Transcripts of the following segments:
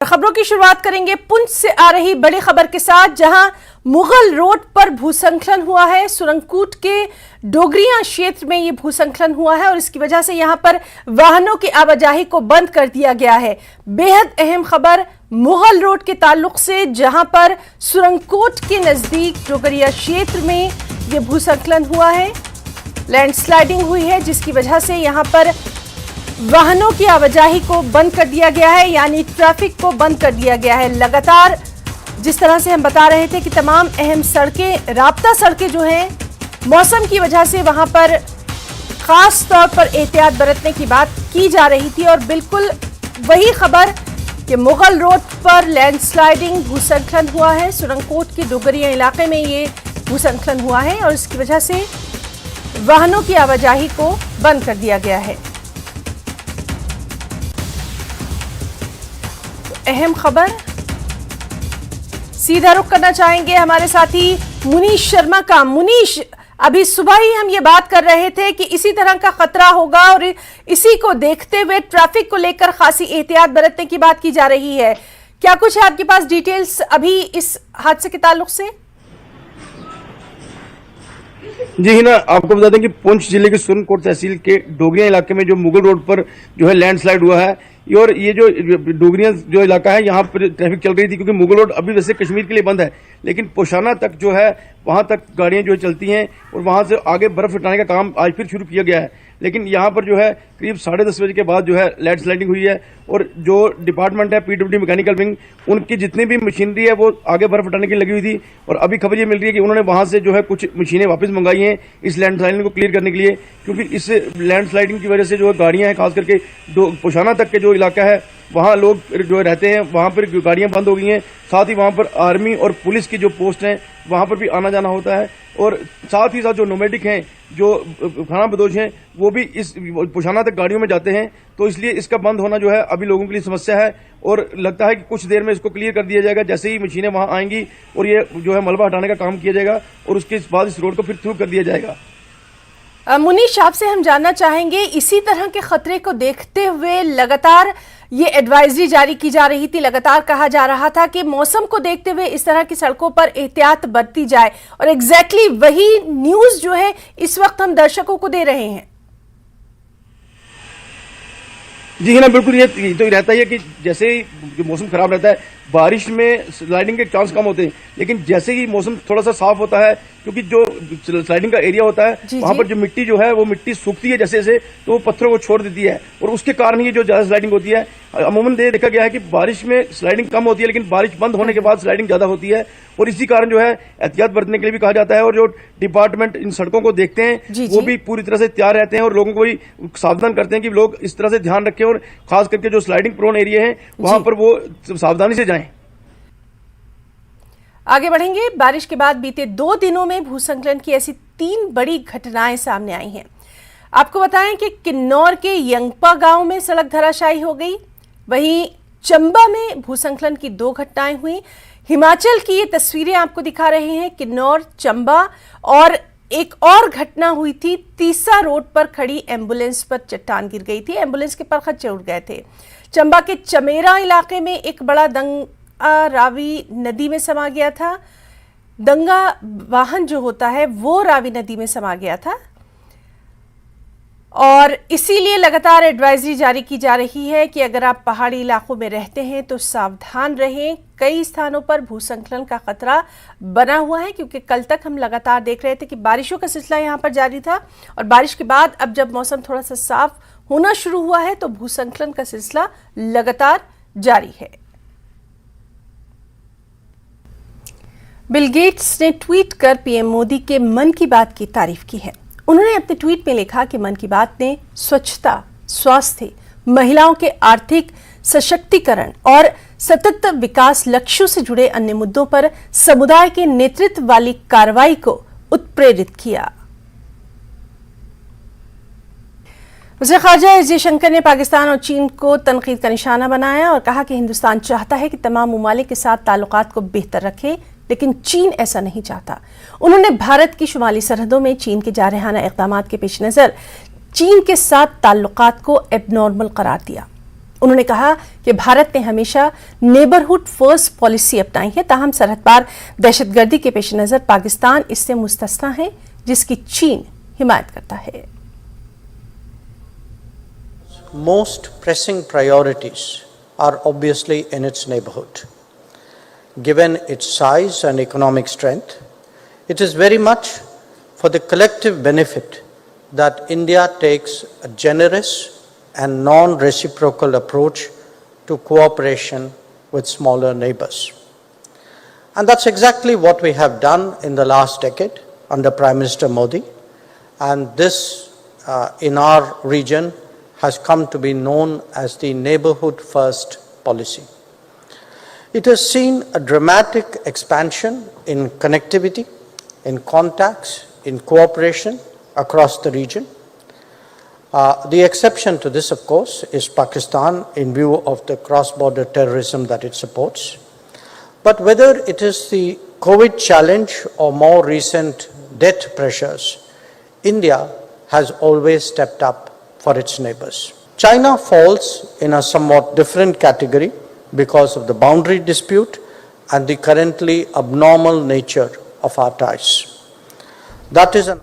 खबरों की शुरुआत करेंगे पुंछ से आ रही बड़ी खबर के साथ, जहां मुगल रोड पर भूसंकलन हुआ है। सुरंगकूट के डोगरिया क्षेत्र में यह भूसंकलन हुआ है और इसकी वजह से यहां पर वाहनों की आवाजाही को बंद कर दिया गया है। बेहद अहम खबर मुगल रोड के ताल्लुक से, जहां पर सुरंगकूट के नजदीक डोगरिया क्षेत्र में यह भूसंकलन हुआ है। लैंडस्लाइडिंग हुई है जिसकी वजह से यहां पर वाहनों की आवाजाही को बंद कर दिया गया है, यानी ट्रैफिक को बंद कर दिया गया है। लगातार जिस तरह से हम बता रहे थे कि तमाम अहम सड़कें, राब्ता सड़कें जो हैं, मौसम की वजह से वहां पर खास तौर पर एहतियात बरतने की बात की जा रही थी। और बिल्कुल वही खबर कि मुगल रोड पर लैंडस्लाइडिंग भूसंकलन हुआ है। सुरंगकोट के डोगरिया इलाके में ये भूसंकलन हुआ है और इसकी वजह से वाहनों की आवाजाही को बंद कर दिया गया है। अहम खबर सीधा रुख करना चाहेंगे हमारे साथी मुनीश शर्मा का। मुनीश, अभी सुबह ही हम ये बात कर रहे थे कि इसी तरह का खतरा होगा और इसी को देखते हुए ट्रैफिक को लेकर खासी एहतियात बरतने की बात की जा रही है। क्या कुछ है आपके पास डिटेल्स अभी इस हादसे के ताल्लुक से? जी हिना, आपको बता दें कि पुंछ जिले के सुरनकोट तहसील के डोगरिया इलाके में जो मुगल रोड पर जो है लैंडस्लाइड हुआ है, और ये जो डोगरिया जो इलाका है यहाँ पर ट्रैफिक चल रही थी, क्योंकि मुगल रोड अभी वैसे कश्मीर के लिए बंद है, लेकिन पोशाना तक जो है वहां तक गाड़ियां जो चलती हैं और वहां से आगे बर्फ हटाने का काम आज फिर शुरू किया गया है। लेकिन यहाँ पर जो है करीब 10:30 बजे के बाद जो है लैंडस्लाइडिंग हुई है और जो डिपार्टमेंट है पीडब्ल्यूडी मैकेनिकल विंग, उनकी जितनी भी मशीनरी है वो आगे बर्फ हटाने की लगी हुई थी। और अभी खबर ये मिल रही है कि उन्होंने वहां से जो है कुछ मशीनें वापस मंगाई हैं इस लैंडस्लाइडिंग को क्लियर करने के लिए, क्योंकि इस लैंडस्लाइडिंग की वजह से जो गाड़ियां हैं, खास करके पोशाना तक के जो इलाका है वहां लोग जो रहते हैं, वहां पर गाड़ियां बंद हो गई हैं। साथ ही वहां पर आर्मी और पुलिस की जो पोस्ट हैं वहां पर भी आना जाना होता है, और साथ ही साथ जो नोमैडिक हैं, जो खाना बदोश हैं, वो भी इस पोशाना तक गाड़ियों में जाते हैं। तो इसलिए इसका बंद होना जो है अभी लोगों के लिए समस्या है, और लगता है कि कुछ देर में इसको क्लियर कर दिया जाएगा जैसे ही मशीनें वहां आएंगी और ये जो है मलबा हटाने का काम किया जाएगा और उसके बाद इस रोड को फिर थ्रू कर दिया जाएगा। मुनीश, आपसे हम जानना चाहेंगे, इसी तरह के खतरे को देखते हुए लगातार ये एडवाइजरी जारी की जा रही थी, लगातार कहा जा रहा था कि मौसम को देखते हुए इस तरह की सड़कों पर एहतियात बरती जाए, और एग्जैक्टली वही न्यूज जो है इस वक्त हम दर्शकों को दे रहे हैं। जी ना, बिल्कुल ये तो रहता ही है कि जैसे ही मौसम खराब रहता है, बारिश में स्लाइडिंग के चांस कम होते हैं, लेकिन जैसे ही मौसम थोड़ा सा साफ होता है, क्योंकि जो स्लाइडिंग का एरिया होता है वहां पर जो मिट्टी जो है वो मिट्टी सूखती है जैसे जैसे, तो वो पत्थरों को छोड़ देती है और उसके कारण ही जो ज्यादा स्लाइडिंग होती है। अमूमन देखा गया है कि बारिश में स्लाइडिंग कम होती है, लेकिन बारिश बंद होने के बाद स्लाइडिंग ज्यादा होती है, और इसी कारण जो है एहतियात बरतने के लिए भी कहा जाता है। और जो डिपार्टमेंट इन सड़कों को देखते हैं वो भी पूरी तरह से तैयार रहते हैं और लोगों को भी सावधान करते हैं कि लोग इस तरह से ध्यान रखें और खास करके जो स्लाइडिंग प्रोन एरिया है वहां पर वो सावधानी से जाएं। आगे बढ़ेंगे। बारिश के बाद बीते 2 दिनों में भूसंकलन की ऐसी 3 बड़ी घटनाएं सामने आई हैं। आपको बताएं कि किन्नौर के यंगपा गांव में सड़क धराशायी हो गई, वहीं चंबा में भूसंकलन की 2 घटनाएं हुई। हिमाचल की ये तस्वीरें आपको दिखा रहे हैं, किन्नौर, चंबा, और एक और घटना हुई थी तीसा रोड पर खड़ी एम्बुलेंस पर चट्टान गिर गई थी, एम्बुलेंस के परखच्चे उड़ गए थे। चंबा के चमेरा इलाके में एक बड़ा रावी नदी में समा गया था। दंगा वाहन जो होता है वो रावी नदी में समा गया था, और इसीलिए लगातार एडवाइजरी जारी की जा रही है कि अगर आप पहाड़ी इलाकों में रहते हैं तो सावधान रहें। कई स्थानों पर भूसंकलन का खतरा बना हुआ है, क्योंकि कल तक हम लगातार देख रहे थे कि बारिशों का सिलसिला यहां पर जारी था, और बारिश के बाद अब जब मौसम थोड़ा सा साफ होना शुरू हुआ है तो भूसंकलन का सिलसिला लगातार जारी है। बिल गेट्स ने ट्वीट कर पीएम मोदी के मन की बात की तारीफ की है। उन्होंने अपने ट्वीट में लिखा कि मन की बात ने स्वच्छता, स्वास्थ्य, महिलाओं के आर्थिक सशक्तिकरण और सतत विकास लक्ष्यों से जुड़े अन्य मुद्दों पर समुदाय के नेतृत्व वाली कार्रवाई को उत्प्रेरित किया। वज़ीर ख़ारजा एस जयशंकर ने पाकिस्तान और चीन को तनकीद का निशाना बनाया और कहा कि हिंदुस्तान चाहता है कि तमाम ममालिक के साथ ताल्लुकात को बेहतर रखे, लेकिन चीन ऐसा नहीं चाहता। उन्होंने भारत की शुमाली सरहदों में चीन के जारहाना इक़दामात के पेश नज़र चीन के साथ ताल्लुकात को एबनॉर्मल करार दिया। उन्होंने कहा कि भारत ने हमेशा नेबरहुड फर्स्ट पॉलिसी अपनाई है, ताहम सरहद पार दहशतगर्दी के पेश नजर पाकिस्तान इससे मुस्तस्ना है, जिसकी चीन हिमायत करता है। Most pressing priorities are obviously in its neighborhood. Given its size and economic strength, it is very much for the collective benefit that India takes a generous and non-reciprocal approach to cooperation with smaller neighbors. And that's exactly what we have done in the last decade under Prime Minister Modi. And this in our region has come to be known as the Neighborhood First policy. It has seen a dramatic expansion in connectivity, in contacts, in cooperation across the region. The exception to this, of course, is Pakistan in view of the cross-border terrorism that it supports. But whether it is the COVID challenge or more recent debt pressures, India has always stepped up for its neighbors. China falls in a somewhat different category because of the boundary dispute and the currently abnormal nature of our ties. That is an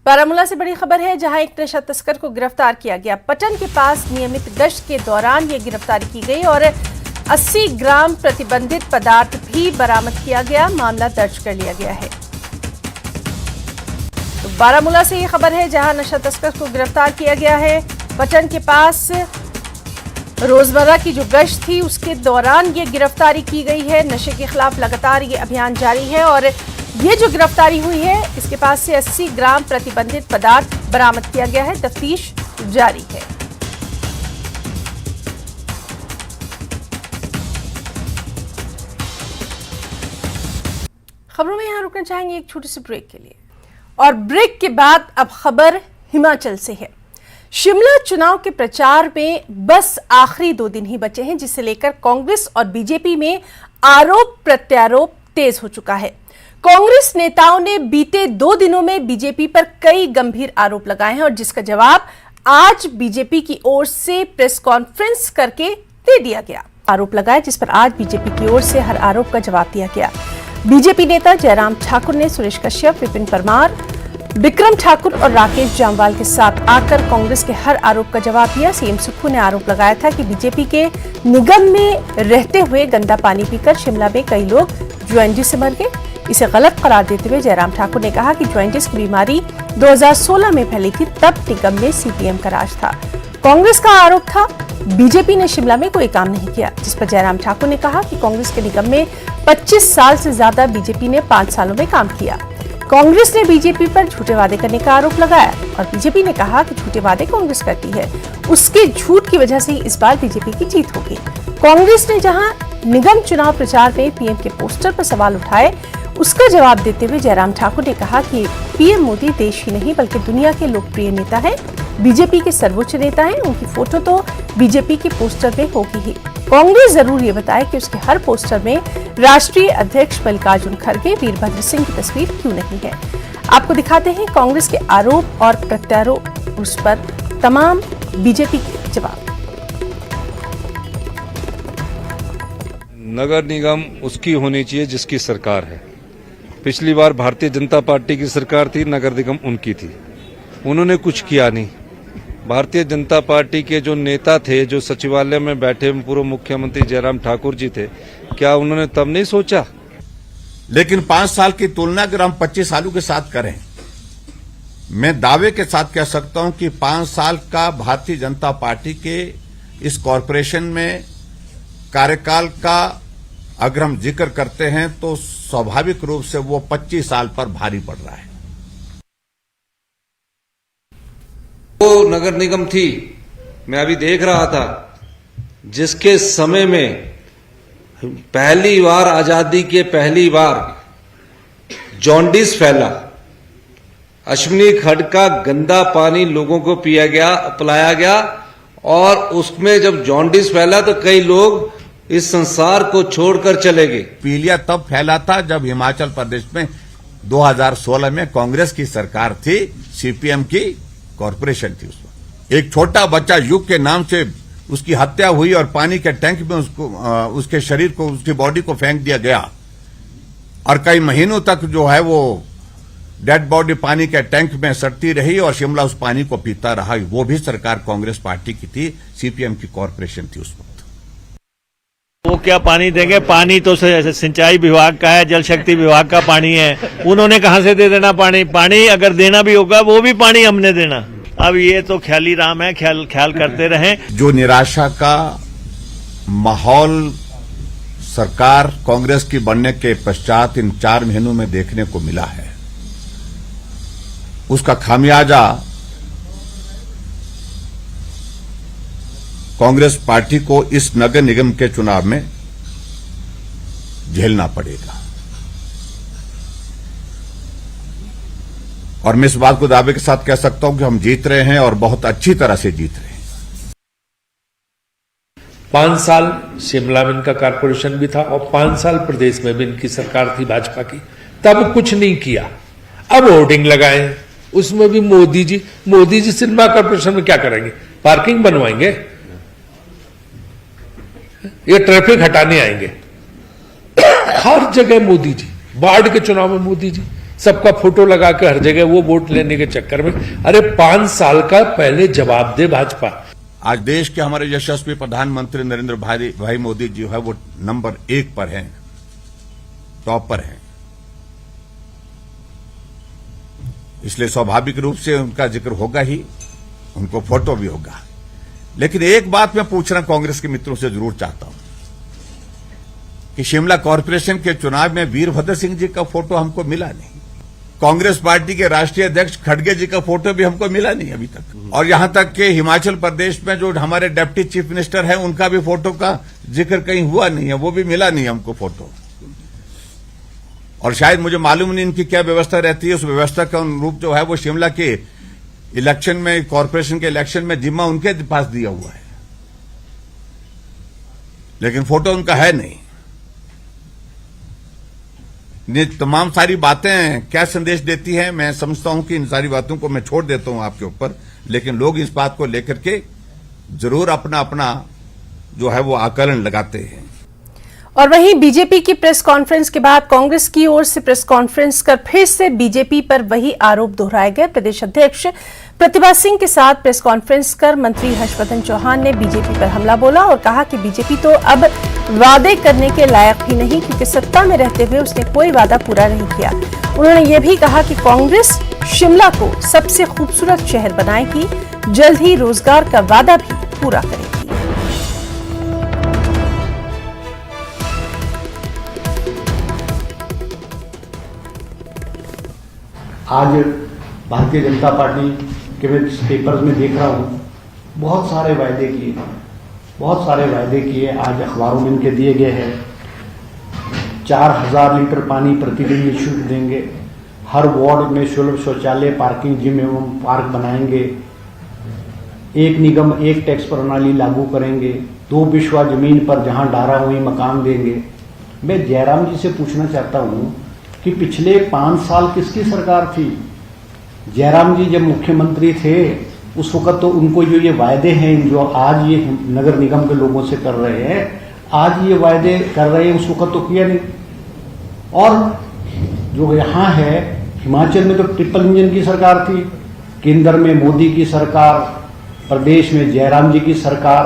Baramulla से बड़ी खबर है, जहां एक नशा तस्कर को गिरफ्तार किया गया। पटन के पास नियमित गश्त के दौरान यह गिरफ्तारी की गई और 80 ग्राम प्रतिबंधित पदार्थ भी बरामद किया गया। मामला दर्ज कर लिया गया है। तो बारामूला से यह खबर है, जहां नशा तस्कर को गिरफ्तार किया गया है। पटन के पास रोजमर्रा की जो गश्त थी उसके दौरान ये गिरफ्तारी की गई है। नशे के खिलाफ लगातार ये अभियान जारी है और ये जो गिरफ्तारी हुई है, इसके पास से 80 ग्राम प्रतिबंधित पदार्थ बरामद किया गया है। तफ्तीश जारी है। खबरों में यहां रुकना चाहेंगे एक छोटी सी ब्रेक के लिए, और ब्रेक के बाद अब खबर हिमाचल से है। शिमला चुनाव के प्रचार में बस आखिरी 2 दिन ही बचे हैं, जिसे लेकर कांग्रेस और बीजेपी में आरोप प्रत्यारोप तेज हो चुका है। कांग्रेस नेताओं ने बीते 2 दिनों में बीजेपी पर कई गंभीर आरोप लगाए हैं और जिसका जवाब आज बीजेपी की ओर से प्रेस कॉन्फ्रेंस करके दे दिया गया। आरोप लगाए जिस पर आज बीजेपी की ओर से हर आरोप का जवाब दिया गया। बीजेपी नेता जयराम ठाकुर ने सुरेश कश्यप, विपिन परमार, विक्रम ठाकुर और राकेश जामवाल के साथ आकर कांग्रेस के हर आरोप का जवाब दिया। सीएम सुक्खू ने आरोप लगाया था कि बीजेपी के निगम में रहते हुए गंदा पानी पीकर शिमला में कई लोग ज्वाइंटिस से मर गए। इसे गलत करार देते हुए जयराम ठाकुर ने कहा कि ज्वाइंटिस की बीमारी 2016 में फैली थी, तब निगम में सीपीएम का राज था। कांग्रेस का आरोप था बीजेपी ने शिमला में कोई काम नहीं किया, जिस पर जयराम ठाकुर ने कहा कि कांग्रेस के निगम में 25 साल से ज्यादा, बीजेपी ने 5 सालों में काम किया। कांग्रेस ने बीजेपी पर झूठे वादे करने का आरोप लगाया और बीजेपी ने कहा कि झूठे वादे कांग्रेस करती है, उसके झूठ की वजह से ही इस बार बीजेपी की जीत होगी। कांग्रेस ने जहां निगम चुनाव प्रचार में पीएम के पोस्टर पर सवाल उठाए, उसका जवाब देते हुए जयराम ठाकुर ने कहा कि पीएम मोदी देश ही नहीं बल्कि दुनिया के लोकप्रिय नेता हैं, बीजेपी के सर्वोच्च नेता हैं, उनकी फोटो तो बीजेपी के पोस्टर में होगी ही। कांग्रेस जरूर ये बताए कि उसके हर पोस्टर में राष्ट्रीय अध्यक्ष मल्लिकार्जुन खड़गे, वीरभद्र सिंह की तस्वीर क्यों नहीं है। आपको दिखाते हैं कांग्रेस के आरोप और प्रत्यारोप, उस पर तमाम बीजेपी के जवाब। नगर निगम उसकी होनी चाहिए जिसकी सरकार है। पिछली बार भारतीय जनता पार्टी की सरकार थी, नगर निगम उनकी थी, उन्होंने कुछ किया नहीं। भारतीय जनता पार्टी के जो नेता थे, जो सचिवालय में बैठे पूर्व मुख्यमंत्री जयराम ठाकुर जी थे, क्या उन्होंने तब नहीं सोचा? लेकिन 5 साल की तुलना अगर हम 25 सालों के साथ करें, मैं दावे के साथ कह सकता हूं कि 5 साल का भारतीय जनता पार्टी के इस कॉरपोरेशन में कार्यकाल का अगर हम जिक्र करते हैं तो स्वाभाविक रूप से वो 25 साल पर भारी पड़ रहा है। वो नगर निगम थी, मैं अभी देख रहा था, जिसके समय में पहली बार, आजादी के पहली बार जॉन्डिस फैला, अश्विनी खड्ड का गंदा पानी लोगों को पिलाया गया और उसमें जब जॉन्डिस फैला तो कई लोग इस संसार को छोड़कर चले गए। पीलिया तब फैला था जब हिमाचल प्रदेश में 2016 में कांग्रेस की सरकार थी, सीपीएम की कॉरपोरेशन थी। उसमें एक छोटा बच्चा युग के नाम से उसकी हत्या हुई और पानी के टैंक में उसके शरीर को, उसकी बॉडी को फेंक दिया गया और कई महीनों तक जो है वो डेड बॉडी पानी के टैंक में सड़ती रही और शिमला उस पानी को पीता रहा। वो भी सरकार कांग्रेस पार्टी की थी, सीपीएम की कॉरपोरेशन थी उस वक्त। वो क्या पानी देंगे? पानी तो सिंचाई विभाग का है, जल शक्ति विभाग का पानी है। उन्होंने कहां से दे देना पानी? पानी अगर देना भी होगा वो भी पानी हमने देना। अब ये तो ख्याली राम है, ख्याल करते रहें। जो निराशा का माहौल सरकार कांग्रेस की बनने के पश्चात इन 4 महीनों में देखने को मिला है, उसका खामियाजा कांग्रेस पार्टी को इस नगर निगम के चुनाव में झेलना पड़ेगा। और मैं इस बात को दावे के साथ कह सकता हूं कि हम जीत रहे हैं और बहुत अच्छी तरह से जीत रहे हैं। 5 साल शिमला में इनका कारपोरेशन भी था और 5 साल प्रदेश में भी इनकी सरकार थी भाजपा की, तब कुछ नहीं किया। अब होर्डिंग लगाए, उसमें भी मोदी जी शिमला कारपोरेशन में क्या करेंगे? पार्किंग बनवाएंगे? ये ट्रैफिक हटाने आएंगे? हर जगह मोदी जी, बाढ़ के चुनाव में मोदी जी, सबका फोटो लगा के हर जगह वो वोट लेने के चक्कर में। अरे 5 साल का पहले जवाब दे भाजपा। आज देश के हमारे यशस्वी प्रधानमंत्री नरेंद्र भाई मोदी जी है वो नंबर 1 पर हैं, टॉप पर हैं, इसलिए स्वाभाविक रूप से उनका जिक्र होगा ही, उनको फोटो भी होगा। लेकिन एक बात मैं पूछना कांग्रेस के मित्रों से जरूर चाहता हूं कि शिमला कॉरपोरेशन के चुनाव में वीरभद्र सिंह जी का फोटो हमको मिला नहीं, कांग्रेस पार्टी के राष्ट्रीय अध्यक्ष खड़गे जी का फोटो भी हमको मिला नहीं अभी तक, और यहां तक कि हिमाचल प्रदेश में जो हमारे डिप्टी चीफ मिनिस्टर हैं उनका भी फोटो का जिक्र कहीं हुआ नहीं है, वो भी मिला नहीं हमको फोटो। और शायद मुझे मालूम नहीं इनकी क्या व्यवस्था रहती है, उस व्यवस्था का अनुरूप जो है वो शिमला के इलेक्शन में, कॉरपोरेशन के इलेक्शन में जिम्मा उनके पास दिया हुआ है, लेकिन फोटो उनका है नहीं। ये तमाम सारी बातें क्या संदेश देती हैं? मैं समझता हूं कि इन सारी बातों को मैं छोड़ देता हूं आपके ऊपर, लेकिन लोग इस बात को लेकर के जरूर अपना अपना जो है वो आकलन लगाते हैं। और वहीं बीजेपी की प्रेस कॉन्फ्रेंस के बाद कांग्रेस की ओर से प्रेस कॉन्फ्रेंस कर फिर से बीजेपी पर वही आरोप दोहराए गए। प्रदेश अध्यक्ष प्रतिभा सिंह के साथ प्रेस कॉन्फ्रेंस कर मंत्री हर्षवर्धन चौहान ने बीजेपी पर हमला बोला और कहा कि बीजेपी तो अब वादे करने के लायक भी नहीं, क्योंकि सत्ता में रहते हुए उसने कोई वादा पूरा नहीं किया। उन्होंने ये भी कहा कि कांग्रेस शिमला को सबसे खूबसूरत शहर बनाएगी, जल्द ही रोजगार का वादा भी पूरा करेगी। आज भारतीय जनता पार्टी के मैं पेपर्स में देख रहा हूँ, बहुत सारे वायदे किए, आज अखबारों में इनके दिए गए हैं। 4000 लीटर पानी प्रतिदिन निःशुल्क देंगे, हर वार्ड में सुलभ शौचालय, पार्किंग, जिम एवं पार्क बनाएंगे, एक निगम एक टैक्स प्रणाली लागू करेंगे, 2 बिस्वा जमीन पर जहां डारा हुई मकान देंगे। मैं जयराम जी से पूछना चाहता हूं कि पिछले 5 साल किसकी सरकार थी? जयराम जी जब मुख्यमंत्री थे उस वक्त तो उनको जो ये वायदे हैं जो आज ये नगर निगम के लोगों से कर रहे हैं, आज ये वायदे कर रहे हैं, उस वक्त तो किया नहीं। और जो यहाँ है हिमाचल में तो ट्रिपल इंजन की सरकार थी, केंद्र में मोदी की सरकार, प्रदेश में जयराम जी की सरकार,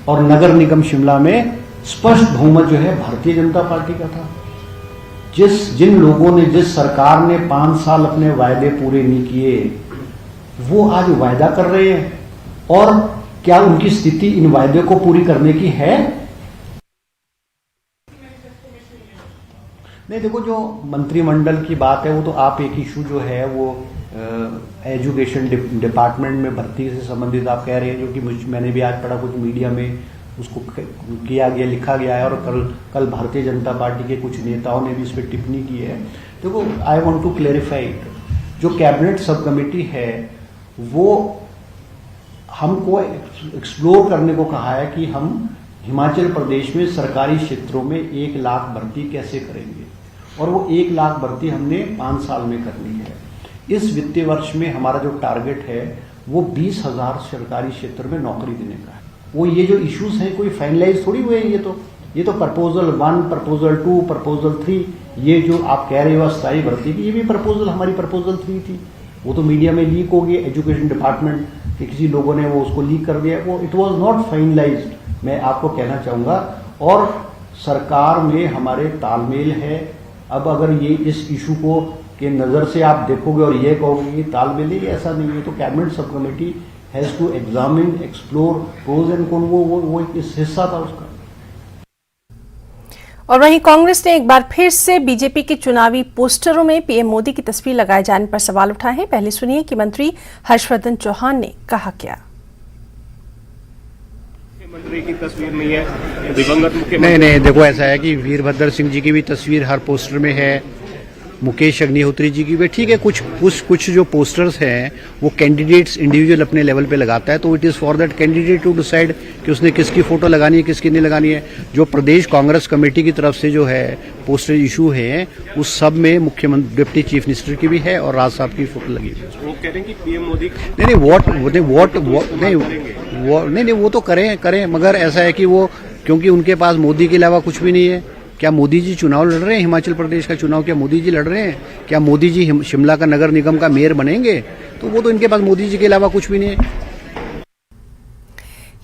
और नगर निगम शिमला में स्पष्ट बहुमत जो है भारतीय जनता पार्टी का था। जिन लोगों ने, जिस सरकार ने 5 साल अपने वायदे पूरे नहीं किए, वो आज वायदा कर रहे हैं, और क्या उनकी स्थिति इन वायदे को पूरी करने की है? नहीं, देखो, जो मंत्रिमंडल की बात है वो तो आप एक इशू जो है वो एजुकेशन डिपार्टमेंट में भर्ती से संबंधित आप कह रहे हैं, जो कि मैंने भी आज पढ़ा, कुछ मीडिया में उसको किया गया, लिखा गया है, और कल भारतीय जनता पार्टी के कुछ नेताओं ने भी इस पर टिप्पणी की है। देखो, आई वांट टू क्लेरिफाई, जो कैबिनेट सब कमेटी है वो हमको एक्सप्लोर करने को कहा है कि हम हिमाचल प्रदेश में सरकारी क्षेत्रों में 1 लाख भर्ती कैसे करेंगे, और वो 1 लाख भर्ती हमने 5 साल में करनी है। इस वित्तीय वर्ष में हमारा जो टारगेट है वो 20,000 सरकारी क्षेत्र में नौकरी देने का है। वो ये जो इश्यूज हैं कोई फाइनलाइज थोड़ी हुए हैं, ये तो प्रपोजल 1, प्रपोजल 2, प्रपोजल 3, ये जो आप कह रहे हो अस्थायी भर्ती की, ये भी प्रपोजल हमारी प्रपोजल 3 थी। वो तो मीडिया में लीक हो गई, एजुकेशन डिपार्टमेंट के किसी लोगों ने वो उसको लीक कर दिया, वो इट वाज नॉट फाइनलाइज्ड, मैं आपको कहना चाहूँगा। और सरकार में हमारे तालमेल है। अब अगर ये इस इशू को के नज़र से आप देखोगे और ये कहोगे कि तालमेल है, ऐसा नहीं है, तो cabinet sub committee has to examine, explore pros and cons, वो इस हिस्सा था उसका। और वहीं कांग्रेस ने एक बार फिर से बीजेपी के चुनावी पोस्टरों में पीएम मोदी की तस्वीर लगाए जाने पर सवाल उठाए हैं। पहले सुनिए कि मंत्री हर्षवर्धन चौहान ने कहा क्या। मुख्यमंत्री की तस्वीर नहीं है, दिवंगत मुख्यमंत्री नहीं, देखो ऐसा है कि वीरभद्र सिंह जी की भी तस्वीर हर पोस्टर में है, मुकेश अग्निहोत्री जी की भी। ठीक है, कुछ जो पोस्टर्स हैं वो कैंडिडेट्स इंडिविजुअल अपने लेवल पे लगाता है, तो it is for that candidate to decide कि उसने किसकी फोटो लगानी है, किसकी नहीं लगानी है। जो प्रदेश कांग्रेस कमेटी की तरफ से जो है पोस्टर इशू है, उस सब में मुख्यमंत्री, डिप्टी चीफ मिनिस्टर की भी है और राज साहब की फोटो लगी हुई है। वो कह रहे हैं कि पीएम मोदी नहीं, वो तो करें, मगर ऐसा है कि वो, क्योंकि उनके पास मोदी के अलावा कुछ भी नहीं है। क्या मोदी जी चुनाव लड़ रहे हैं? हिमाचल प्रदेश का चुनाव क्या मोदी जी लड़ रहे हैं? क्या मोदी जी शिमला का नगर निगम का मेयर बनेंगे? तो वो तो इनके पास मोदी जी के अलावा कुछ भी नहीं है।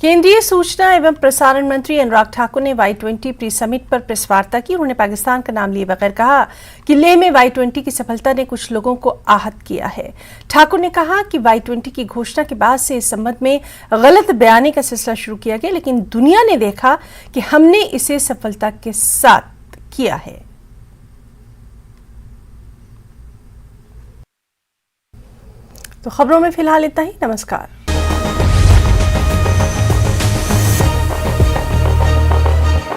केंद्रीय सूचना एवं प्रसारण मंत्री अनुराग ठाकुर ने Y20 प्री समिट पर प्रेस वार्ता की। उन्होंने पाकिस्तान का नाम लिए बगैर कहा कि लेह में Y20 की सफलता ने कुछ लोगों को आहत किया है। ठाकुर ने कहा कि Y20 की घोषणा के बाद से इस संबंध में गलत बयानी का सिलसिला शुरू किया गया, लेकिन दुनिया ने देखा कि हमने इसे सफलता के साथ किया है। तो खबरों में फिलहाल इतना ही। नमस्कार।